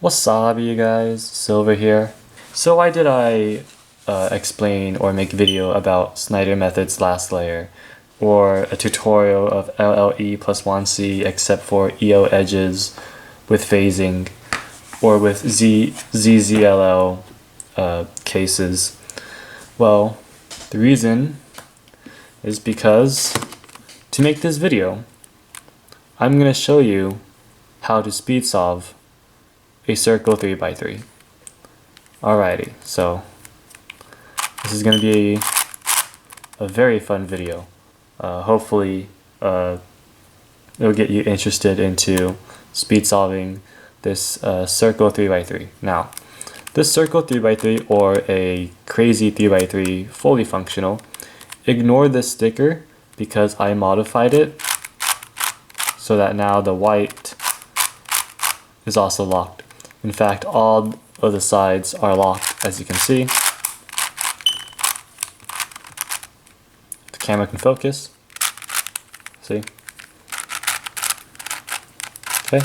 What's up, you guys? Silver here. So why did I explain or make a video about Snyder methods last layer, or a tutorial of LLE plus 1c except for EO edges with phasing, or with ZZLL cases? Well, the reason is because to make this video, I'm going to show you how to speed solve a circle 3x3. Alrighty, so this is going to be a very fun video. Hopefully it'll get you interested into speed solving this circle 3x3. Now, this circle 3x3 or a crazy 3x3 fully functional, ignore this sticker because I modified it so that now the white is also locked. In fact, all of the sides are locked, as you can see. The camera can focus. See? Okay.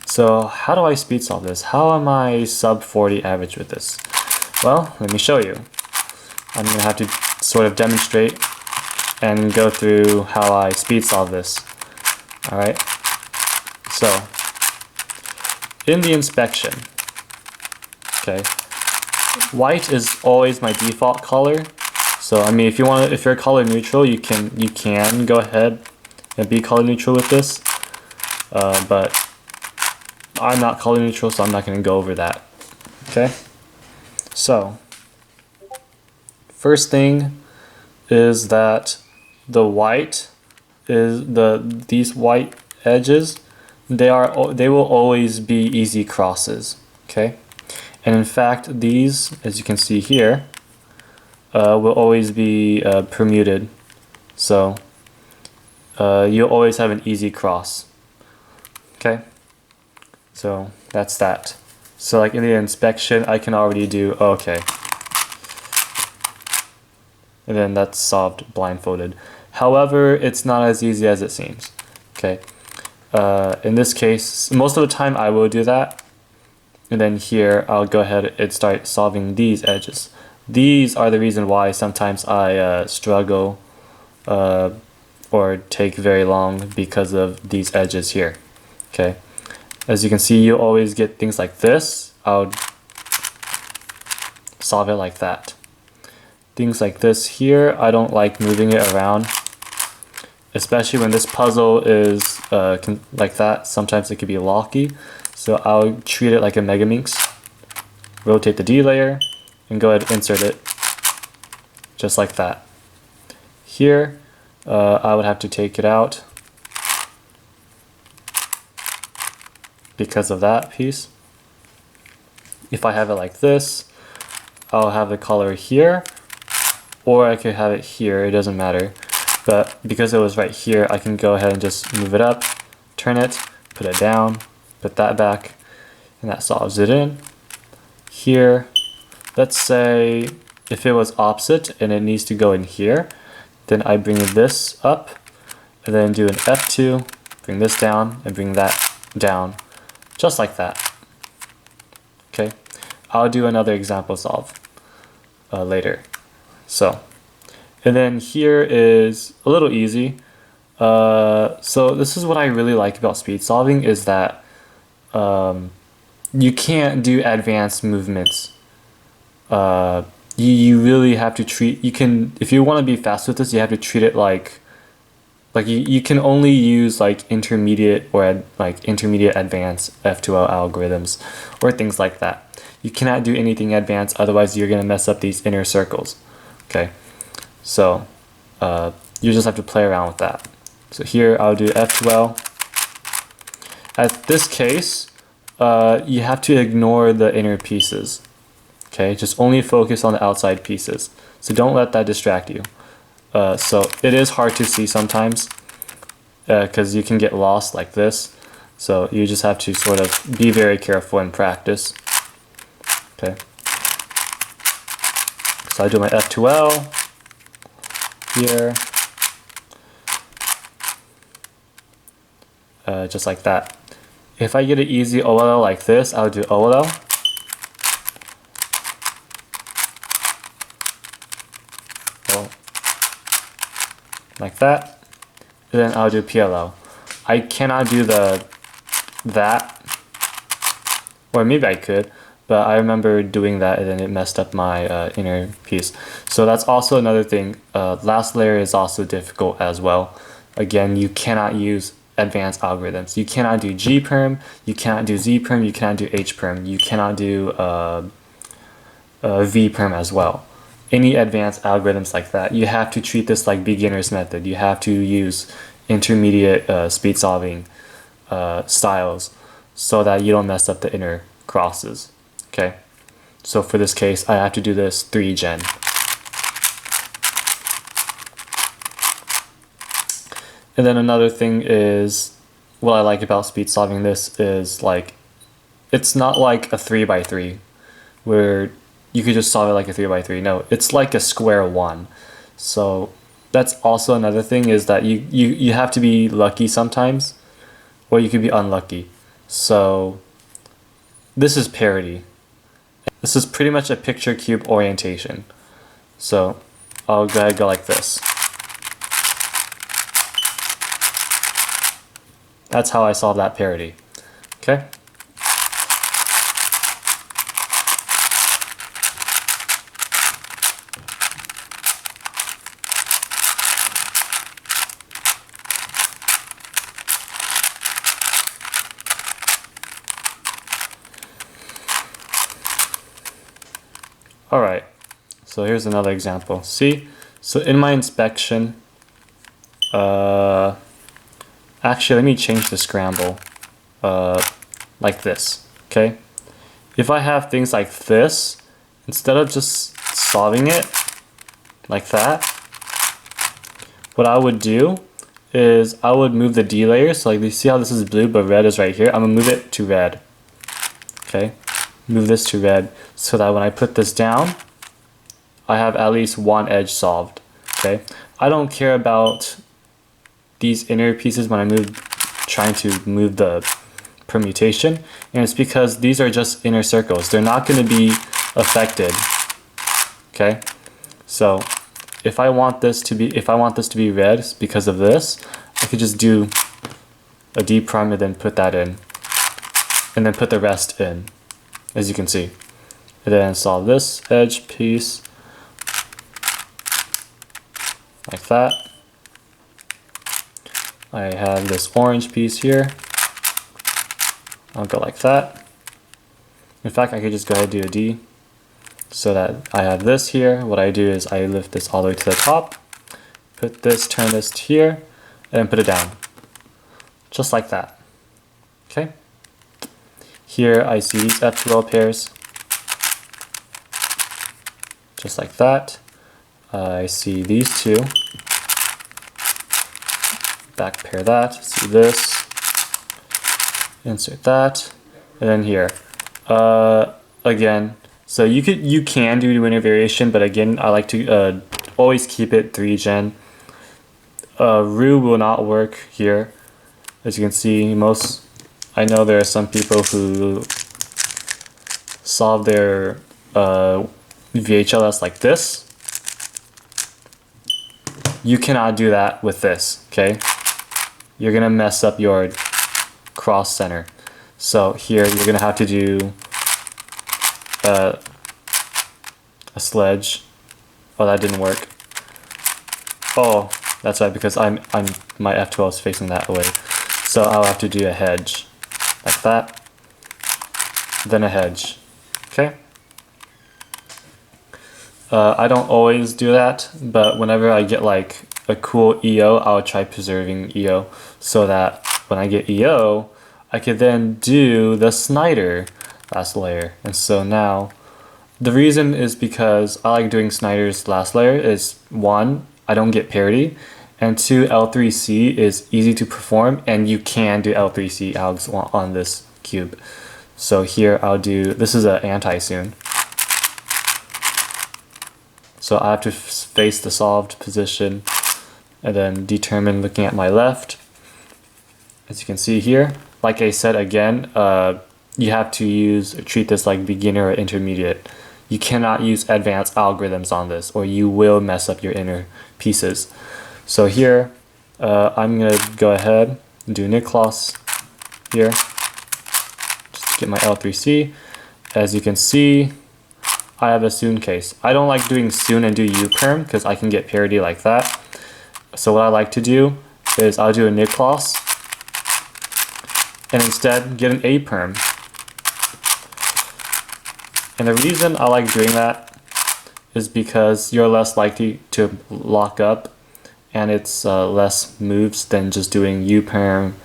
So how do I speed solve this? How am I sub 40 average with this? Well, let me show you. I'm going to have to sort of demonstrate and go through how I speed solve this. Alright. So, in the inspection, okay, white is always my default color. So I mean, if you're color neutral, you can go ahead and be color neutral with this. But I'm not color neutral, so I'm not going to go over that. Okay. So first thing is that the white is these white edges. They will always be easy crosses, okay? And in fact, these, as you can see here, will always be permuted. So you'll always have an easy cross, okay? So that's that. So like in the inspection, I can already do, okay. And then that's solved blindfolded. However, it's not as easy as it seems, okay? In this case, most of the time I will do that, and then here I'll go ahead and start solving these edges. These are the reason why sometimes I struggle or take very long, because of these edges here. Okay, as you can see, you always get things like this. I'll solve it like that. Things like this here, I don't like moving it around, especially when this puzzle is like that. Sometimes it could be locky, so I'll treat it like a Megaminx. Rotate the D layer and go ahead and insert it just like that. Here I would have to take it out because of that piece. If I have it like this, I'll have the color here, or I could have it here, it doesn't matter. But because it was right here, I can go ahead and just move it up, turn it, put it down, put that back, and that solves it in. Here, let's say if it was opposite and it needs to go in here, then I bring this up, and then do an F2, bring this down, and bring that down, just like that. Okay, I'll do another example solve later. So. And then here is a little easy. So this is what I really like about speed solving, is that you can't do advanced movements. You really have to treat, if you want to be fast with this, you have to treat it like you can only use like intermediate or intermediate advanced F2L algorithms or things like that. You cannot do anything advanced, otherwise you're going to mess up these inner circles. Okay. So you just have to play around with that. So here I'll do F12. At this case, you have to ignore the inner pieces. Okay, just only focus on the outside pieces. So don't let that distract you. So it is hard to see sometimes because you can get lost like this. So you just have to sort of be very careful and practice. Okay. So I do my F2L. Here, just like that. If I get an easy OLL like this, I'll do OLL. Oh, like that. And then I'll do PLL. I cannot do that, or maybe I could, but I remember doing that and then it messed up my inner piece. So that's also another thing. Last layer is also difficult as well. Again, you cannot use advanced algorithms. You cannot do G-perm, you cannot do Z-perm, you cannot do H-perm, you cannot do V-perm as well. Any advanced algorithms like that, you have to treat this like beginner's method. You have to use intermediate speed solving styles so that you don't mess up the inner crosses. Okay, so for this case, I have to do this 3-gen. And then another thing is, what I like about speed solving this is like, it's not like a 3x3 where you could just solve it like a 3x3. No, it's like a square one. So that's also another thing, is that you have to be lucky sometimes, or you could be unlucky. So this is parity. This is pretty much a picture cube orientation. So I'll go ahead and go like this. That's how I solve that parity. Okay. All right, so here's another example. See, so in my inspection, actually, let me change the scramble, like this, okay? If I have things like this, instead of just solving it like that, what I would do is I would move the D layer. So like, you see how this is blue, but red is right here? I'm gonna move it to red, okay? Move this to red so that when I put this down, I have at least one edge solved, okay? I don't care about these inner pieces when I'm trying to move the permutation, and it's because these are just inner circles. They're not going to be affected, okay? So if I want this to be red because of this, I could just do a D prime and then put that in, and then put the rest in, as you can see. And then solve this edge piece like that. I have this orange piece here. I'll go like that. In fact, I could just go ahead and do a D so that I have this here. What I do is I lift this all the way to the top, put this, turn this to here, and then put it down. Just like that. Okay? Here I see these F2L pairs. Just like that. I see these two. Back pair that, see this, insert that, and then here. Again, so you can do inner variation, but again, I like to always keep it 3-gen. Roux will not work here. As you can see, I know there are some people who solve their VHLS like this. You cannot do that with this, okay? You're gonna mess up your cross center. So here you're gonna have to do a sledge. Oh, that didn't work. Oh, that's right, because my F12 is facing that way. So I'll have to do a hedge like that, then a hedge. Okay. I don't always do that, but whenever I get like a cool EO, I'll try preserving EO so that when I get EO, I could then do the Snyder last layer. And so now, the reason is because I like doing Snyder's last layer is 1, I don't get parity, and 2, L3C is easy to perform, and you can do L3C algs on this cube. So here I'll do, this is an anti-soon. So I have to face the solved position and then determine looking at my left. As you can see here, like I said again, you have to treat this like beginner or intermediate. You cannot use advanced algorithms on this, or you will mess up your inner pieces. So here, I'm gonna go ahead and do init class here. Just get my L3C. As you can see, I have a soon case. I don't like doing soon and do uperm because I can get parity like that. So what I like to do is I'll do a init class and instead get an aperm. And the reason I like doing that is because you're less likely to lock up, and it's less moves than just doing uperm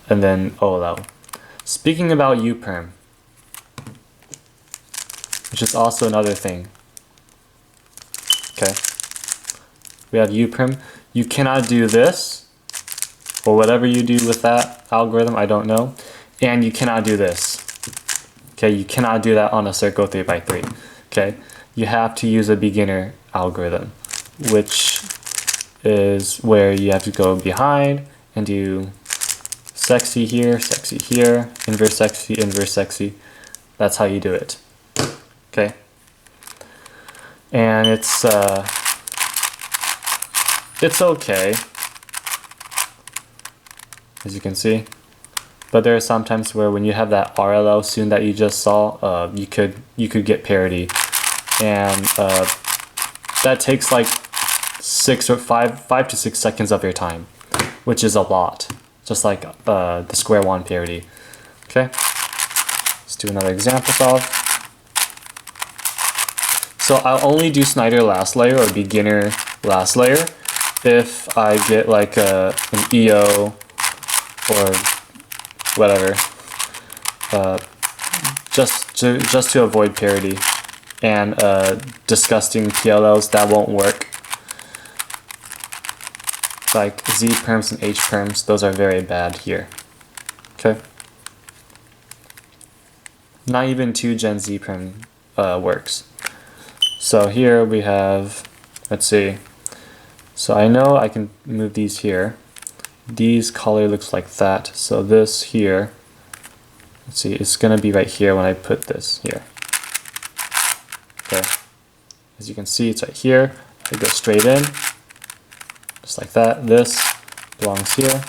and then OLL. Speaking about uperm, which is also another thing. Okay, we have uperm. You cannot do this, or whatever you do with that algorithm, I don't know, and you cannot do this. Okay, you cannot do that on a circle 3x3. Okay, you have to use a beginner algorithm, which is where you have to go behind and do sexy here, inverse sexy, inverse sexy. That's how you do it. Okay, and it's okay, as you can see. But there are some times where when you have that RLL soon that you just saw, you could get parity, and that takes like 5 to 6 seconds of your time, which is a lot, just like the square one parity. Okay, let's do another example solve. So I'll only do Snyder last layer or beginner last layer if I get like an EO or whatever, just to avoid parity, and disgusting PLLs that won't work, like Z perms and H perms. Those are very bad here. Okay, not even 2-gen Z perm works. So here we have, let's see, so I know I can move these here. These color looks like that, so this here, let's see, it's gonna be right here when I put this here. Okay, as you can see, it's right here. I go straight in, just like that. This belongs here.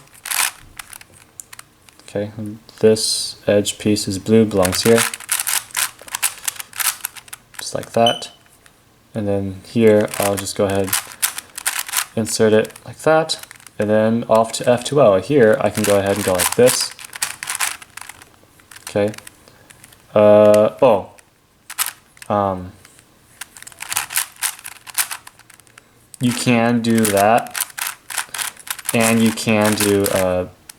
Okay, this edge piece is blue, belongs here, just like that. And then here, I'll just go ahead, insert it like that. And then off to F2L. Here, I can go ahead and go like this. Okay. You can do that, and you can do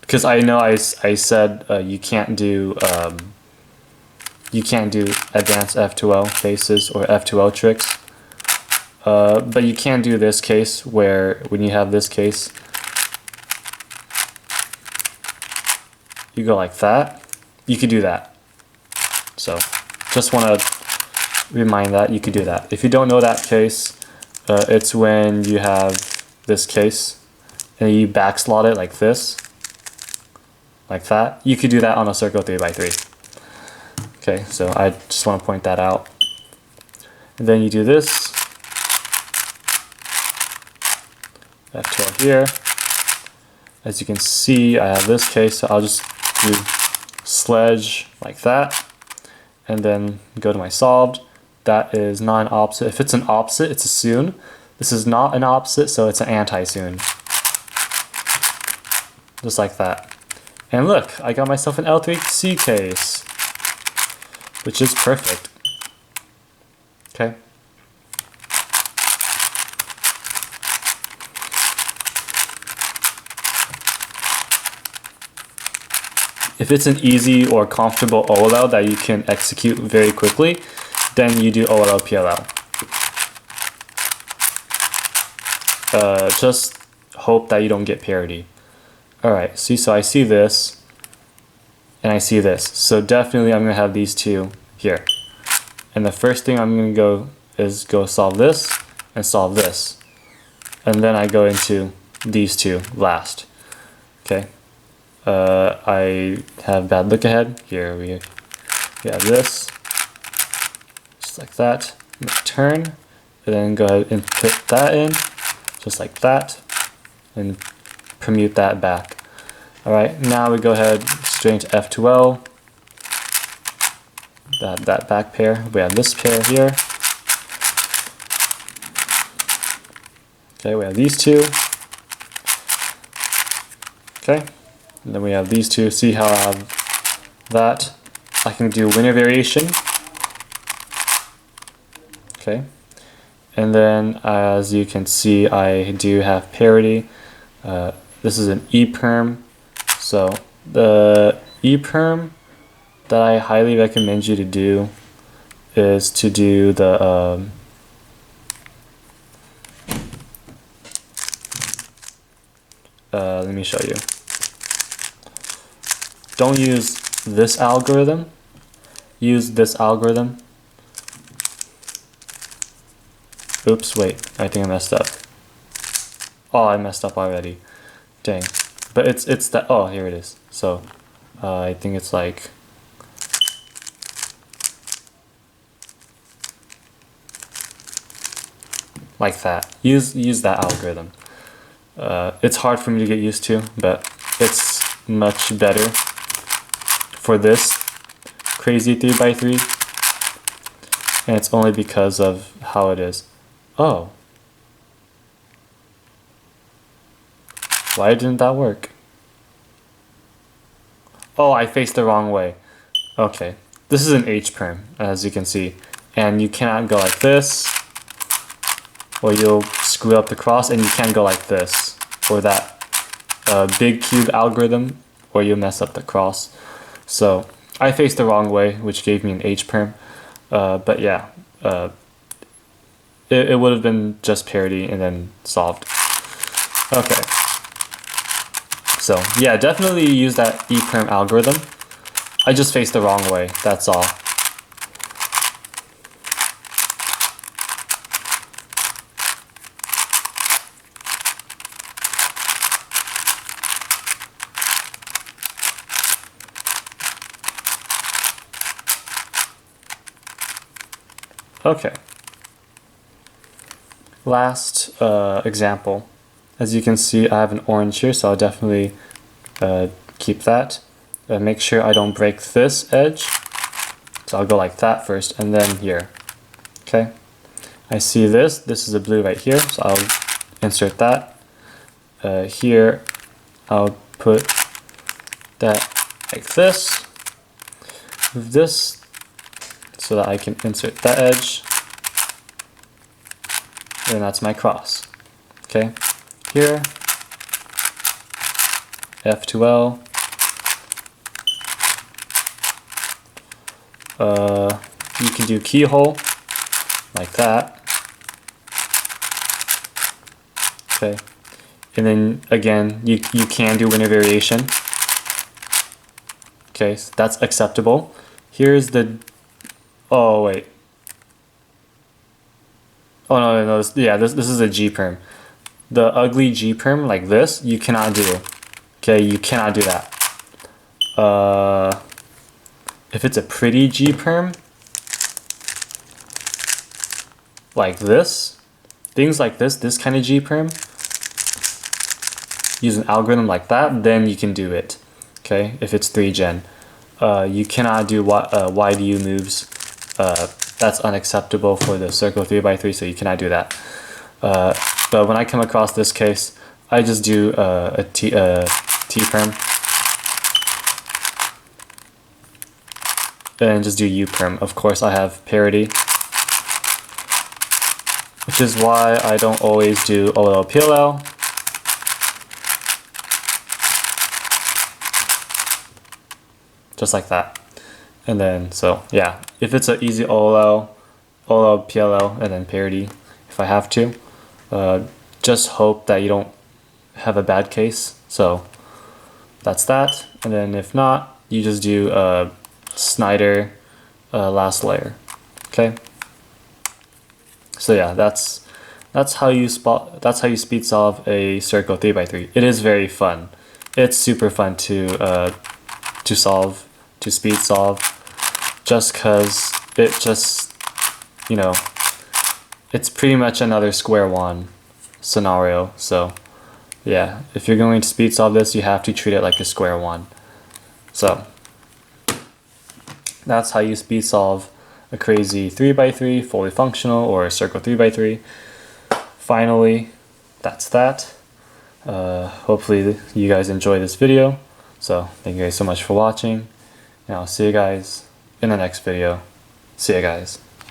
because I know I said you can't do advanced F2L faces or F2L tricks, but you can do this case where when you have this case, you go like that. You could do that. So just want to remind that you could do that. If you don't know that case, it's when you have this case and you backslot it like this, like that. You could do that on a circle 3x3. Okay, so I just want to point that out. And then you do this, F12 here. As you can see, I have this case, so I'll just do sledge like that, and then go to my solved. That is not an opposite. If it's an opposite, it's a soon. This is not an opposite, so it's an anti-soon. Just like that. And look, I got myself an L3C case, which is perfect. Okay. If it's an easy or comfortable OLL that you can execute very quickly, then you do OLL PLL. Just hope that you don't get parity. Alright, see, so I see this, and I see this. So definitely I'm going to have these two here. And the first thing I'm going to go is go solve this and solve this. And then I go into these two last. Okay. I have bad look ahead. Here we have this, just like that. Turn, and then go ahead and put that in, just like that, and permute that back. Alright, now we go ahead straight into F2L. That back pair. We have this pair here. Okay, we have these two. Okay, and then we have these two. See how I have that? I can do linear variation. Okay, and then as you can see, I do have parity. This is an E-perm. So the E-perm that I highly recommend you to do is to do the let me show you. Don't use this algorithm. Use this algorithm. Oops, wait, I think I messed up. Oh, I messed up already. Dang. But it's that, oh, here it is. So I think it's like that. Use that algorithm. It's hard for me to get used to, but it's much better for this crazy 3x3, and it's only because of how it is. Oh, why didn't that work? Oh, I faced the wrong way. Okay, this is an H-perm, as you can see, and you cannot go like this, or you'll screw up the cross, and you can't go like this, or that big cube algorithm, or you'll mess up the cross. So I faced the wrong way, which gave me an H-perm, but yeah, it would have been just parity and then solved. Okay, so yeah, definitely use that E-perm algorithm. I just faced the wrong way, that's all. Okay. Last example. As you can see, I have an orange here, so I'll definitely keep that. Make sure I don't break this edge. So I'll go like that first, and then here. Okay. I see this. This is a blue right here, so I'll insert that. Here, I'll put that like this. Move this so that I can insert that edge. And that's my cross. Okay. Here, F2L. You can do keyhole like that. Okay. And then again, you can do linear variation. Okay, so that's acceptable. Here's the, oh wait. Oh no, yeah, this is a G-perm. The ugly G-perm like this, you cannot do. Okay, you cannot do that. If it's a pretty G-perm, like this, things like this kind of G-perm, use an algorithm like that, then you can do it. Okay, if it's 3-gen. You cannot do YDU moves. That's unacceptable for the circle 3x3, so you cannot do that. But when I come across this case, I just do a T-perm. And just do U-perm. Of course, I have parity, which is why I don't always do OLL PLL. Just like that. And then, so yeah, if it's an easy OLL, PLL, and then parity, if I have to, just hope that you don't have a bad case. So that's that. And then if not, you just do Snyder last layer. Okay. So yeah, that's how you speed solve a circle 3x3. It is very fun. it's super fun to solve, to speed solve, just because it just, you know, it's pretty much another square one scenario. So yeah, if you're going to speed solve this, you have to treat it like a square one. So that's how you speed solve a crazy 3x3 fully functional or a circle 3x3. Finally, that's that. Hopefully you guys enjoy this video. So thank you guys so much for watching, and I'll see you guys in the next video. See you guys.